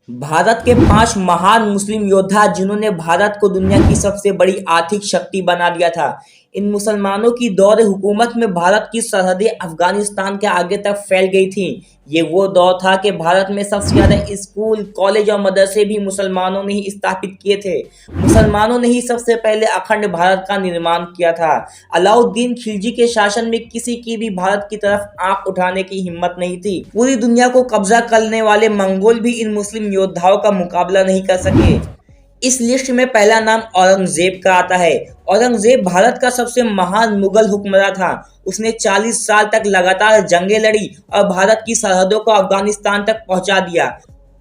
भारत के 5 महान मुस्लिम योद्धा जिन्होंने भारत को दुनिया की सबसे बड़ी आर्थिक शक्ति बना दिया था। इन मुसलमानों की दौर हुकूमत में भारत की सरहदें अफगानिस्तान के आगे तक फैल गई थीं। ये वो दौर था कि भारत में सबसे ज़्यादा स्कूल, कॉलेज और मदरसे भी मुसलमानों ने ही स्थापित किए थे। मुसलमानों ने ही सबसे पहले अखंड भारत का निर्माण किया था। अलाउद्दीन खिलजी के शासन में किसी की भी भारत की तरफ आंख उठाने की हिम्मत नहीं थी। पूरी दुनिया को कब्जा करने वाले मंगोल भी इन मुस्लिम योद्धाओं का मुकाबला नहीं कर सके। इस लिस्ट में पहला नाम औरंगजेब का आता है। औरंगजेब भारत का सबसे महान मुगल हुक्मरान था। उसने 40 साल तक लगातार जंगें लड़ी और भारत की सरहदों को अफगानिस्तान तक पहुंचा दिया।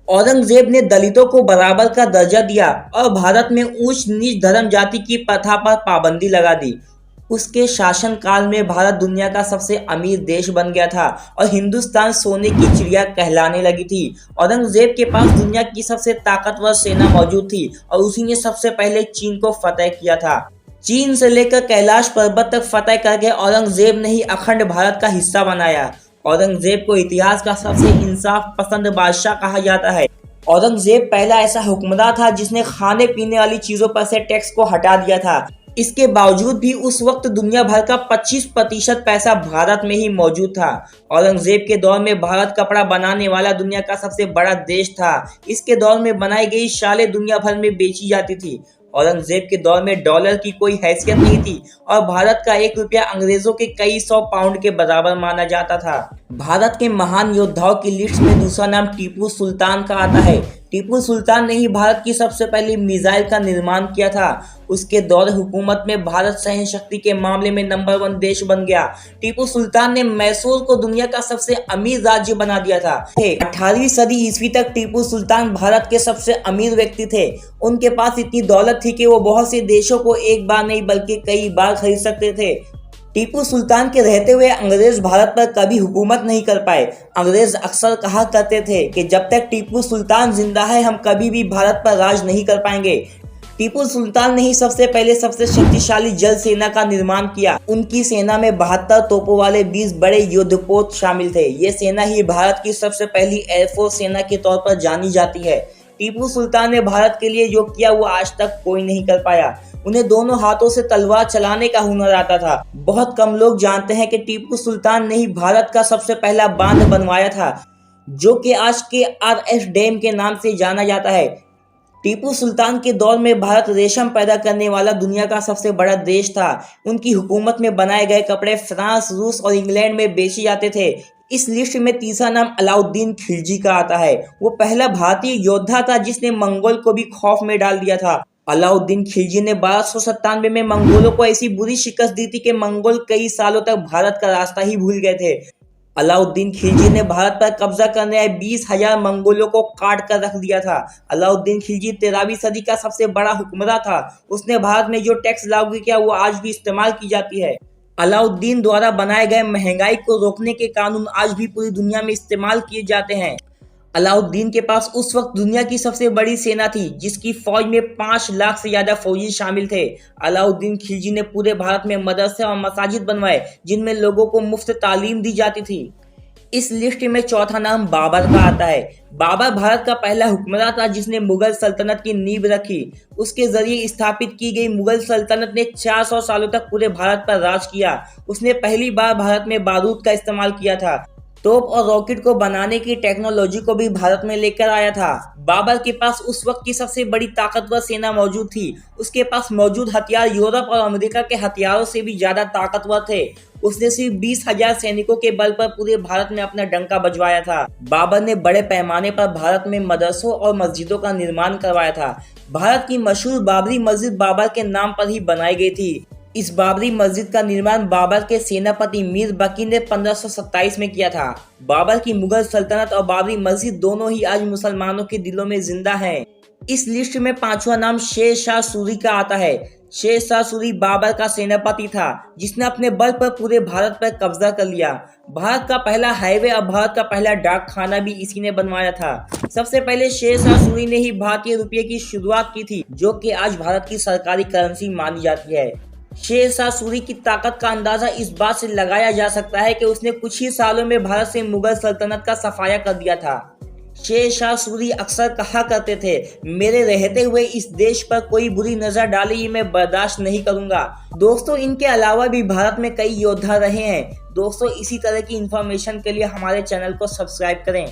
औरंगजेब ने दलितों को बराबर का दर्जा दिया और भारत में ऊंच नीच धर्म जाति की प्रथा पर पाबंदी लगा दी। उसके शासनकाल में भारत दुनिया का सबसे अमीर देश बन गया था और हिंदुस्तान सोने की चिड़िया कहलाने लगी थी। औरंगजेब के पास दुनिया की सबसे ताकतवर सेना मौजूद थी और उसी ने सबसे पहले चीन को फतेह किया था। चीन से लेकर कैलाश पर्वत तक फतेह करके औरंगजेब ने ही अखंड भारत का हिस्सा बनाया। औरंगजेब को इतिहास का सबसे इंसाफ पसंद बादशाह कहा जाता है। औरंगजेब पहला ऐसा हुक्मरान था जिसने खाने पीने वाली चीजों पर से टैक्स को हटा दिया था। इसके बावजूद भी उस वक्त दुनिया भर का 25% पैसा भारत में ही मौजूद था। औरंगजेब के दौर में भारत कपड़ा बनाने वाला दुनिया का सबसे बड़ा देश था। इसके दौर में बनाई गई शालें दुनिया भर में बेची जाती थी। औरंगजेब के दौर में डॉलर की कोई हैसियत नहीं थी और भारत का 1 रुपया अंग्रेजों के कई 100 पाउंड के बराबर माना जाता था। भारत के महान योद्धाओं की लिस्ट में दूसरा नाम टीपू सुल्तान का आता है। टीपू सुल्तान ने ही भारत की सबसे पहली मिसाइल का निर्माण किया था। उसके दौर हुकूमत में भारत सहन शक्ति के मामले में नंबर 1 देश बन गया। टीपू सुल्तान ने मैसूर को दुनिया का सबसे अमीर राज्य बना दिया था। 18वीं सदी ईस्वी तक टीपू सुल्तान भारत के सबसे अमीर व्यक्ति थे। उनके पास इतनी दौलत थी कि वो बहुत से देशों को एक बार नहीं बल्कि कई बार खरीद सकते थे। टीपू सुल्तान के रहते हुए अंग्रेज भारत पर कभी हुकूमत नहीं कर पाए। अंग्रेज अक्सर कहा करते थे कि जब तक टीपू सुल्तान जिंदा है हम कभी भी भारत पर राज नहीं कर पाएंगे। टीपू सुल्तान ने ही सबसे पहले सबसे शक्तिशाली जल सेना का निर्माण किया। उनकी सेना में 72 तोपों वाले 20 बड़े युद्धपोत शामिल थे। ये सेना ही भारत की सबसे पहली एयरफोर्स सेना के तौर पर जानी जाती है। टीपू सुल्तान ने भारत के लिए जो किया वो आज तक कोई नहीं कर पाया। उन्हें दोनों हाथों से तलवार चलाने का हुनर आता था। बहुत कम लोग जानते हैं कि टीपू सुल्तान ने ही भारत का सबसे पहला बांध बनवाया था, जो कि आज के RS डैम के नाम से जाना जाता है। टीपू सुल्तान के दौर में भारत रेशम पैदा करने वाला दुनिया का सबसे बड़ा देश था। उनकी हुकूमत में बनाए गए कपड़े फ्रांस, रूस और इंग्लैंड में बेचे जाते थे। इस लिस्ट में तीसरा नाम अलाउद्दीन खिलजी का आता है। वो पहला भारतीय योद्धा था जिसने मंगोल को भी खौफ में डाल दिया था। अलाउद्दीन खिलजी ने 1297 में मंगोलों को ऐसी बुरी शिकस्त दी थी कि मंगोल कई सालों तक भारत का रास्ता ही भूल गए थे। अलाउद्दीन खिलजी ने भारत पर कब्जा करने आए 20,000 मंगोलों को काट कर रख दिया था। अलाउद्दीन खिलजी 13वीं सदी का सबसे बड़ा हुक्मरान था। उसने भारत में जो टैक्स लागू किया वो आज भी इस्तेमाल की जाती है। अलाउद्दीन द्वारा बनाए गए महंगाई को रोकने के कानून आज भी पूरी दुनिया में इस्तेमाल किए जाते हैं। अलाउद्दीन के पास उस वक्त दुनिया की सबसे बड़ी सेना थी, जिसकी फौज में 5 लाख से ज्यादा फौजी शामिल थे। अलाउद्दीन खिलजी ने पूरे भारत में मदरसे और मसाजिद बनवाए, जिनमें लोगों को मुफ्त तालीम दी जाती थी। इस लिस्ट में चौथा नाम बाबर का आता है। बाबर भारत का पहला हुक्मरान था जिसने मुगल सल्तनत की नींव रखी। उसके जरिए स्थापित की गई मुगल सल्तनत ने 400 सालों तक पूरे भारत पर राज किया। उसने पहली बार भारत में बारूद का इस्तेमाल किया था। तोप और रॉकेट को बनाने की टेक्नोलॉजी को भी भारत में लेकर आया था। बाबर के पास उस वक्त की सबसे बड़ी ताकतवर सेना मौजूद थी। उसके पास मौजूद हथियार यूरोप और अमेरिका के हथियारों से भी ज्यादा ताकतवर थे। उसने सिर्फ 20,000 सैनिकों के बल पर पूरे भारत में अपना डंका बजवाया था। बाबर ने बड़े पैमाने पर भारत में मदरसों और मस्जिदों का निर्माण करवाया था। भारत की मशहूर बाबरी मस्जिद बाबर के नाम पर ही बनाई गई थी। इस बाबरी मस्जिद का निर्माण बाबर के सेनापति मीर बकी ने 1527 में किया था। बाबर की मुगल सल्तनत और बाबरी मस्जिद दोनों ही आज मुसलमानों के दिलों में जिंदा हैं। इस लिस्ट में 5वां नाम शेर शाह सूरी का आता है। शेर शाह सूरी बाबर का सेनापति था जिसने अपने बल पर पूरे भारत पर कब्जा कर लिया। भारत का पहला हाईवे और भारत का पहला डाक खाना भी इसी ने बनवाया था। सबसे पहले शेर शाह सूरी ने ही भारतीय रुपये की शुरुआत की थी, जो कि आज भारत की सरकारी करेंसी मानी जाती है। शेर शाह सूरी की ताकत का अंदाजा इस बात से लगाया जा सकता है कि उसने कुछ ही सालों में भारत से मुगल सल्तनत का सफाया कर दिया था। शेर शाह सूरी अक्सर कहा करते थे, मेरे रहते हुए इस देश पर कोई बुरी नजर डाले ये मैं बर्दाश्त नहीं करूंगा। दोस्तों, इनके अलावा भी भारत में कई योद्धा रहे हैं। दोस्तों, इसी तरह की इंफॉर्मेशन के लिए हमारे चैनल को सब्सक्राइब करें।